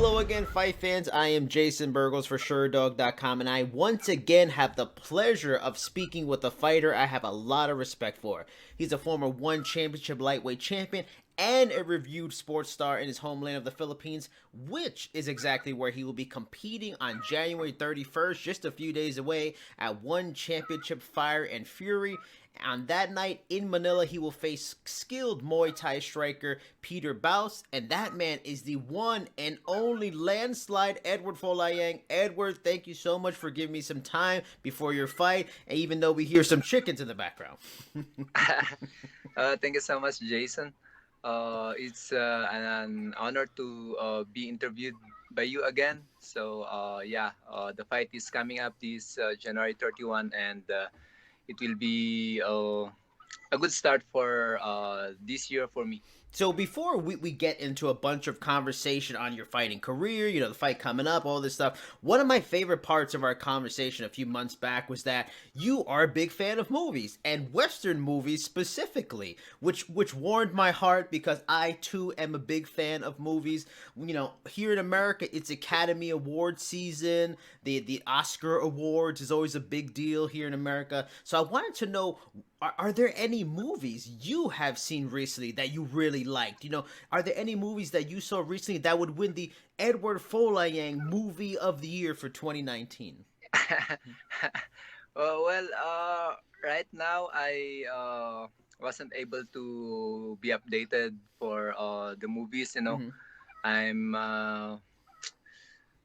Hello again, fight fans. I am Jason Burgos for Sherdog.com, and I once again have the pleasure of speaking with a fighter I have a lot of respect for. He's a former one championship lightweight champion and a reviewed sports star in his homeland of the Philippines, which is exactly where he will be competing on January 31st, just a few days away, at One Championship Fire and Fury. On that night in Manila, he will face skilled Muay Thai striker Pieter Buist, and that man is the one and only landslide Eduard Folayang. Edward, thank you so much for giving me some time before your fight, and even though we hear some chickens in the background. Thank you so much, Jason. It's an honor to be interviewed by you again. So, the fight is coming up this January 31, and it will be a good start for this year for me. So before we get into a bunch of conversation on your fighting career, the fight coming up, all this stuff, one of my favorite parts of our conversation a few months back was that you are a big fan of movies, and Western movies specifically, which warmed my heart because I too am a big fan of movies. Here in America, it's Academy Award season. The Oscar Awards is always a big deal here in America. So I wanted to know, are there any movies you have seen recently that you really liked? Are there any movies that you saw recently that would win the Eduard Folayang Movie of the Year for 2019? Right now I wasn't able to be updated for the movies. Mm-hmm. I'm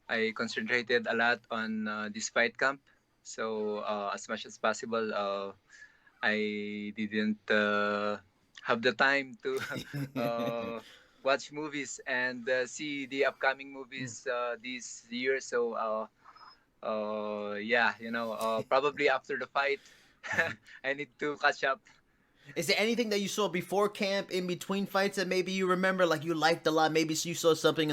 I concentrated a lot on this fight camp. So as much as possible, I didn't have the time to uh, watch movies and see the upcoming movies this year. So probably after the fight, I need to catch up. Is there anything that you saw before camp, in between fights, that maybe you remember, like you liked a lot? Maybe you saw something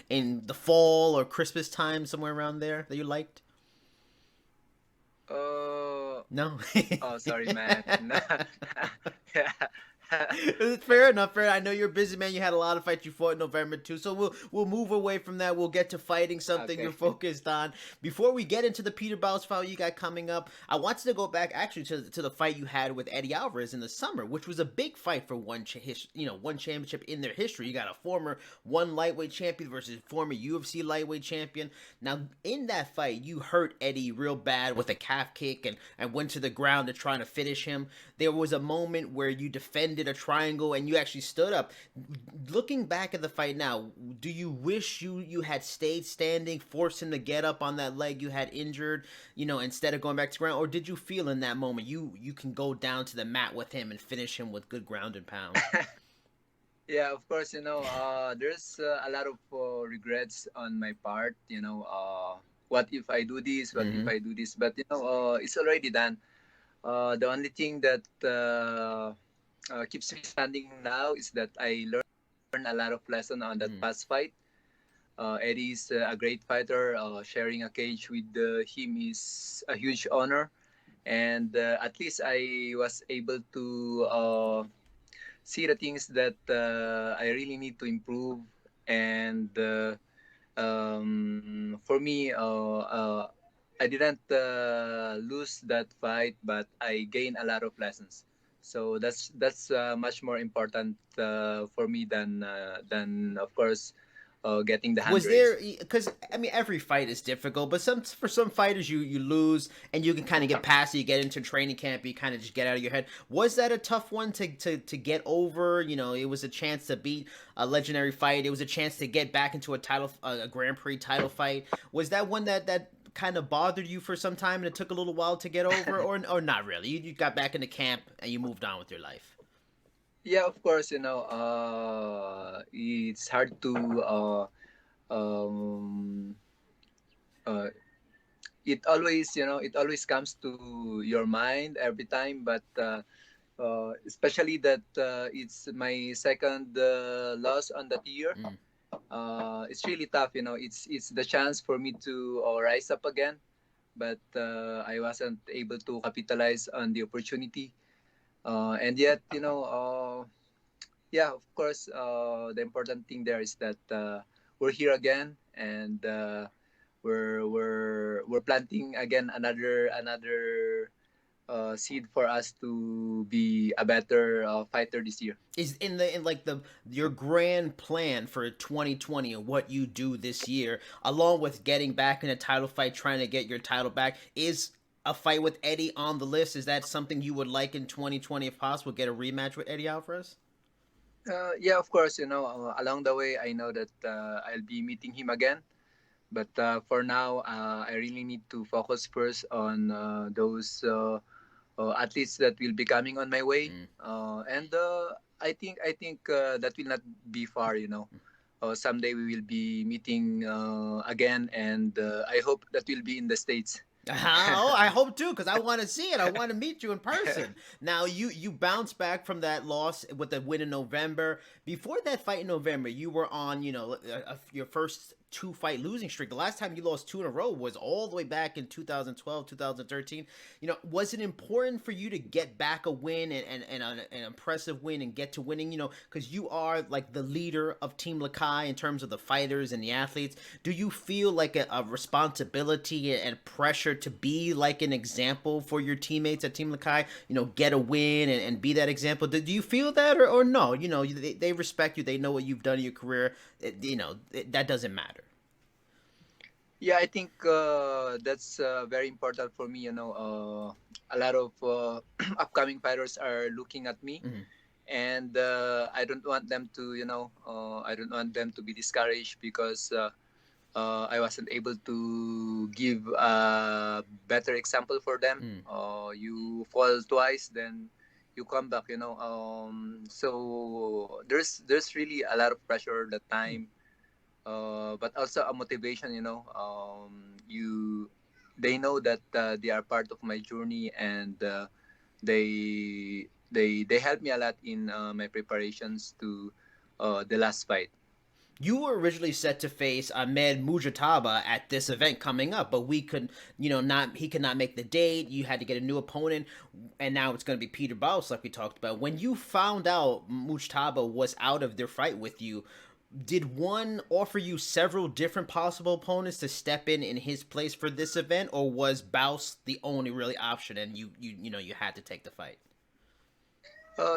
in the fall or Christmas time, somewhere around there, that you liked. Uh, No. oh, sorry, man. Yeah. Fair enough. Fair. I know you're a busy man. You had a lot of fights you fought in November too. So we'll move away from that. We'll get to fighting, something you're Okay. focused on. Before we get into the Pieter Buist fight you got coming up, I wanted to go back actually to the fight you had with Eddie Alvarez in the summer, which was a big fight for one championship in their history. You got a former one lightweight champion versus former UFC lightweight champion. Now in that fight, you hurt Eddie real bad with a calf kick and went to the ground to trying to finish him. There was a moment where you defended a triangle and you actually stood up. Looking back at the fight now, do you wish you had stayed standing, forced him to get up on that leg you had injured, instead of going back to ground? Or did you feel in that moment you can go down to the mat with him and finish him with good ground and pound? Yeah, of course, there's a lot of regrets on my part. What if I do this? What if Mm-hmm. I do this? But, it's already done. The only thing that keeps me standing now is that I learned a lot of lesson on that Mm. past fight. Eddie is a great fighter. Sharing a cage with him is a huge honor. And at least I was able to see the things that I really need to improve. And for me, I didn't lose that fight, but I gained a lot of lessons. So that's much more important for me than of course getting the hand Was there, raised. because I mean every fight is difficult, but for some fighters you lose and you can kind of get past it, you get into training camp, you kind of just get out of your head. Was that a tough one to get over? It was a chance to beat a legendary fight, it was a chance to get back into a Grand Prix title fight. Was that one that kind of bothered you for some time and it took a little while to get over, or not really? You got back into camp and you moved on with your life. Yeah, of course, it's hard to um, uh, it always comes to your mind every time, but especially that it's my second loss on that year. Mm. It's really tough. It's the chance for me to rise up again, but I wasn't able to capitalize on the opportunity. And yet, yeah, of course, the important thing there is that we're here again, and we're planting again another seed for us to be a better fighter this year. Is in like the your grand plan for 2020 and what you do this year, along with getting back in a title fight, trying to get your title back, is a fight with Eddie on the list? Is that something you would like in 2020 if possible? Get a rematch with Eddie Alvarez? Yeah, of course. Along the way, I know that I'll be meeting him again. But for now, I really need to focus first on those athletes that will be coming on my way, Mm. and I think that will not be far. Someday we will be meeting again, and I hope that will be in the states. Oh, I hope too, because I want to see it. I want to meet you in person. Now, you bounce back from that loss with the win in November. Before that fight in November, you were on, your first two fight losing streak. The last time you lost two in a row was all the way back in 2012, 2013. Was it important for you to get back a win and an impressive win and get to winning, because you are like the leader of Team Lakay in terms of the fighters and the athletes. Do you feel like a responsibility and pressure to be like an example for your teammates at Team Lakay? Get a win and be that example. Do you feel that or no? They respect you. They know what you've done in your career. That doesn't matter. Yeah, I think that's very important for me. A lot of upcoming fighters are looking at me, Mm-hmm. and I don't want them to, I don't want them to be discouraged because I wasn't able to give a better example for them. Mm. You fall twice, then you come back. So there's really a lot of pressure that time, but also a motivation. They know that they are part of my journey, and they help me a lot in my preparations to the last fight. You were originally set to face Ahmed Mujataba at this event coming up, but we could, not he could not make the date. You had to get a new opponent, and now it's going to be Pieter Buist, like we talked about. When you found out Mujataba was out of their fight with you, did one offer you several different possible opponents to step in his place for this event, or was Buist the only really option, and you had to take the fight?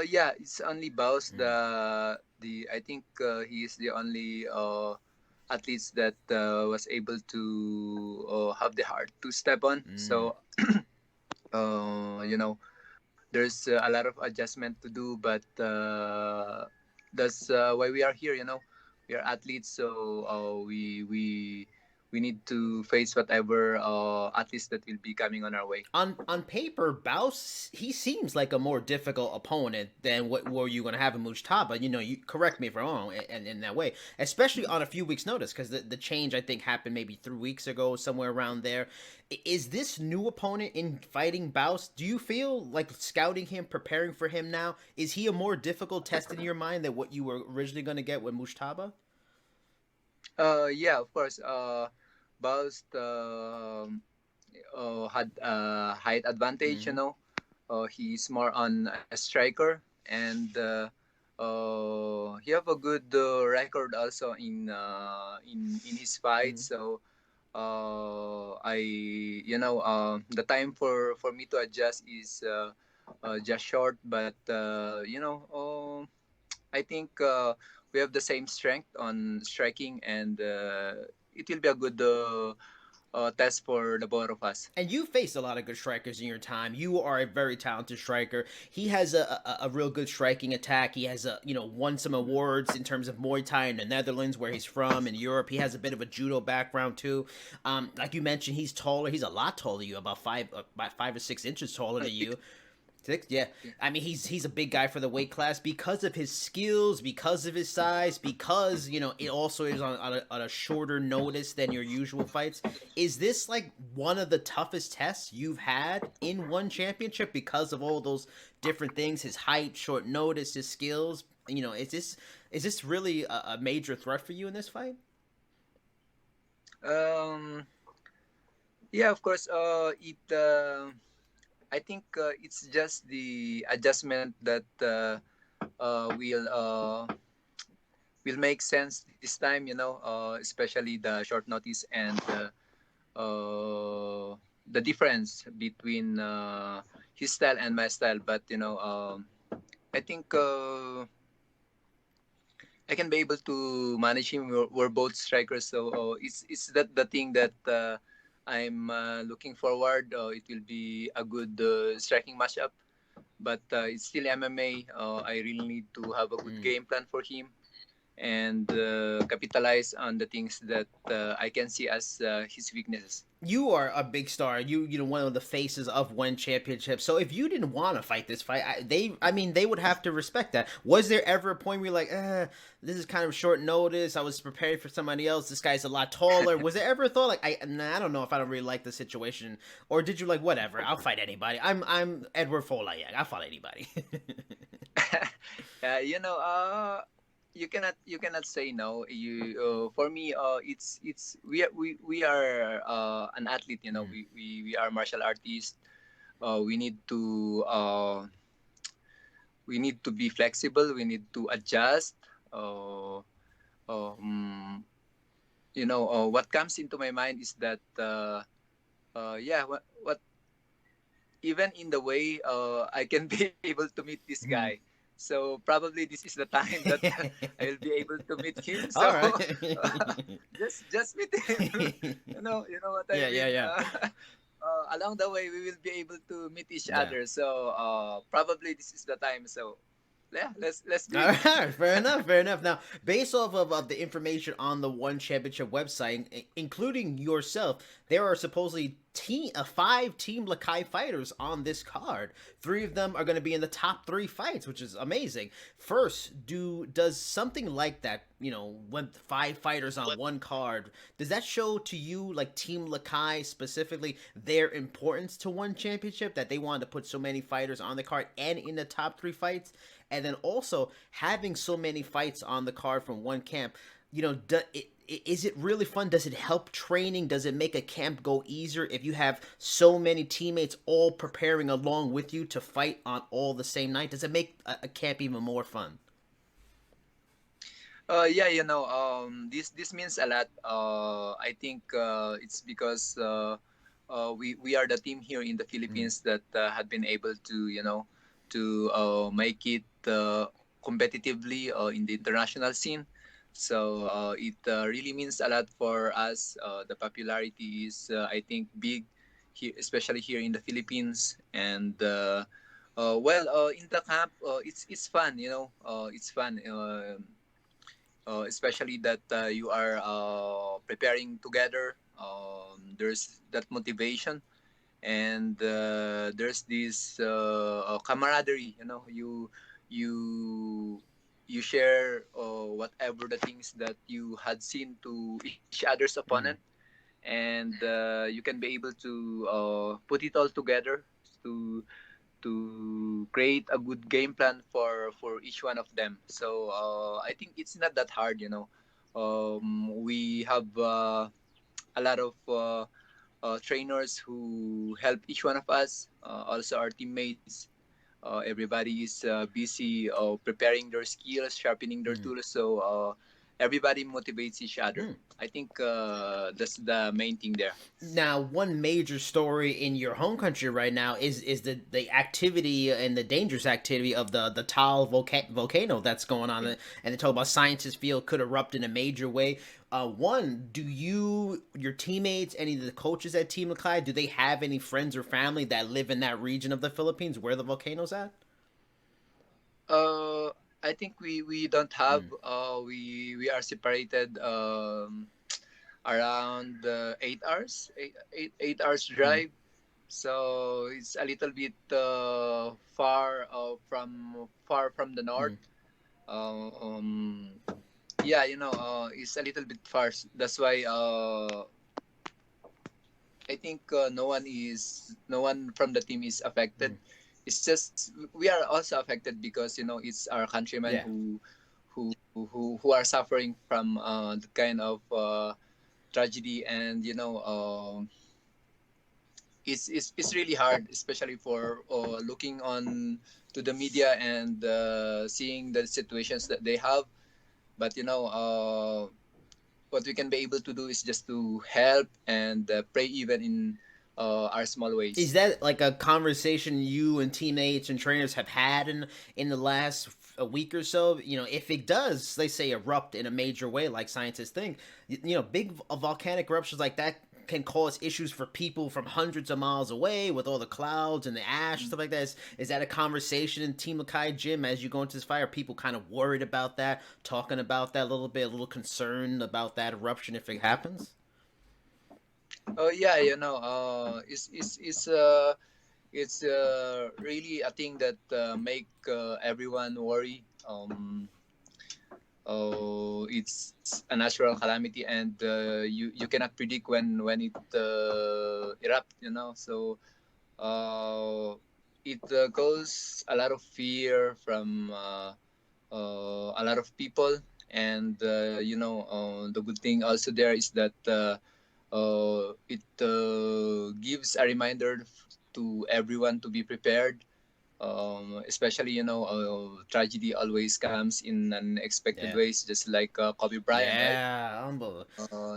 Yeah, it's only Baus. Mm. The I think he is the only athletes that was able to have the heart to step on. Mm. So there's a lot of adjustment to do, but that's why we are here. We are athletes, so we need to face whatever athletes that will be coming on our way. On paper, Baus he seems like a more difficult opponent than what were you going to have in Mujtaba. You correct me if I'm wrong, and in that way, especially on a few weeks' notice, because the change I think happened maybe 3 weeks ago, somewhere around there. Is this new opponent in fighting Baus? Do you feel like scouting him, preparing for him now? Is he a more difficult test in your mind than what you were originally going to get with Mujtaba? Yeah, of course. Baus had a height advantage. Mm-hmm. He's more on a striker, and he have a good record also in his fight. Mm-hmm. So I the time for me to adjust is just short, but I think we have the same strength on striking, and it will be a good test for the both of us. And you faced a lot of good strikers in your time. You are a very talented striker. He has a real good striking attack. He has won some awards in terms of Muay Thai in the Netherlands, where he's from, in Europe. He has a bit of a judo background too. Like you mentioned, he's taller. He's a lot taller than you, about 5 or 6 inches taller than you. 6, yeah. I mean, he's a big guy for the weight class because of his skills, because of his size, because it also is on a shorter notice than your usual fights. Is this like one of the toughest tests you've had in one championship because of all those different things? His height, short notice, his skills. Is this really a major threat for you in this fight? Um, yeah, of course. It. I think it's just the adjustment that will will make sense this time. Especially the short notice and the difference between his style and my style. But I think I can be able to manage him. We're both strikers, so it's that the thing that I'm looking forward. It will be a good striking matchup, but it's still MMA. I really need to have a good game plan for him and capitalize on the things that I can see as his weaknesses. You are a big star. You know, one of the faces of one championship. So if you didn't want to fight this fight, I mean they would have to respect that. Was there ever a point where you're like, this is kind of short notice. I was preparing for somebody else. This guy's a lot taller. Was there ever a thought like, I don't know if I don't really like the situation, or did you like whatever? I'll fight anybody. I'm Eduard Folayang. I'll fight anybody. uh, you know, uh, you cannot say no. You For me, it's we are an athlete. We are martial artists. We need to be flexible. We need to adjust. Uh, um, what comes into my mind is that yeah, what even in the way I can be able to meet this guy. So probably this is the time that I will be able to meet him. So All right. just meet him. You know what I Yeah, yeah, mean. yeah, Along the way, we will be able to meet each yeah. other. So probably this is the time. So yeah, let's All meet. right, fair enough, fair enough. Now, based off of the information on the One Championship website, including yourself, there are supposedly five Team Lakay fighters on this card. Three of them are going to be in the top three fights, which is amazing. First, does something like that, when five fighters on one card, does that show to you, like Team Lakay specifically, their importance to One Championship, that they wanted to put so many fighters on the card and in the top three fights? And then also having so many fights on the card from one camp, is it really fun? Does it help training? Does it make a camp go easier if you have so many teammates all preparing along with you to fight on all the same night? Does it make a camp even more fun? Yeah, this means a lot. I think it's because we are the team here in the Mm. Philippines that had been able to to make it competitively in the international scene. So it really means a lot for us. The popularity is, I think, big here, especially here in the Philippines. And in the camp, it's fun. It's fun. Especially that you are preparing together. There's that motivation, and there's this camaraderie. You share whatever the things that you had seen to each other's opponent, Mm. and you can be able to put it all together to create a good game plan for each one of them. So I think it's not that hard. We have a lot of trainers who help each one of us. Also, our teammates. Everybody is busy preparing their skills, sharpening their Mm. tools. So everybody motivates each other. Mm. I think that's the main thing there. Now, one major story in your home country right now is the activity and the dangerous activity of the volcano that's going on, and they talk about scientists feel could erupt in a major way. One, do your teammates, any of the coaches at Team Lakay, do they have any friends or family that live in that region of the Philippines where the volcano's at? Uh, I think we don't have. Mm. We are separated around 8 hours, 8 hours Mm. drive. So it's a little bit far from the north. Mm. Uh, yeah, it's a little bit far. That's why I think no one from the team is affected. Mm. It's just we are also affected because it's our countrymen Yeah. who are suffering from the kind of tragedy, and it's really hard, especially for looking on to the media and seeing the situations that they have. But what we can be able to do is just to help and pray even in our small Is ways. that like a conversation you and teammates and trainers have had in the last a week or so? You know, if it does, they say erupt in a major way, like scientists think, big volcanic eruptions like that can cause issues for people from hundreds of miles away with all the clouds and the ash stuff like that. Is that a conversation in Team Lakay gym as you go into this fire? Are people kind of worried about that, talking about that a little bit, a little concerned about that eruption if it happens? Oh yeah, it's really a thing that make everyone worry. It's a natural calamity, and you cannot predict when it erupt. So uh, it goes a lot of fear from a lot of people, and the good thing also there is that it gives a reminder to everyone to be prepared, especially tragedy always comes in unexpected Yeah. ways, just like Kobe Bryant, right? Yeah, unbelievable.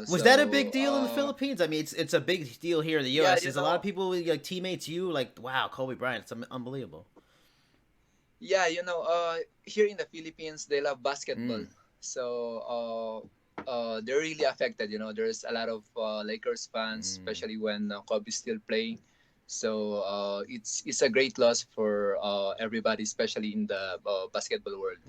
Was that a big So deal in the Philippines? I mean, it's a big deal here in the yeah, U.S. There's a lot of people like teammates. You like, wow, Kobe Bryant. It's unbelievable. yeah, here in the Philippines they love basketball, Mm. so they're really affected. There's a lot of Lakers fans, Mm. especially when Kobe's still playing. So it's a great loss for everybody, especially in the basketball world.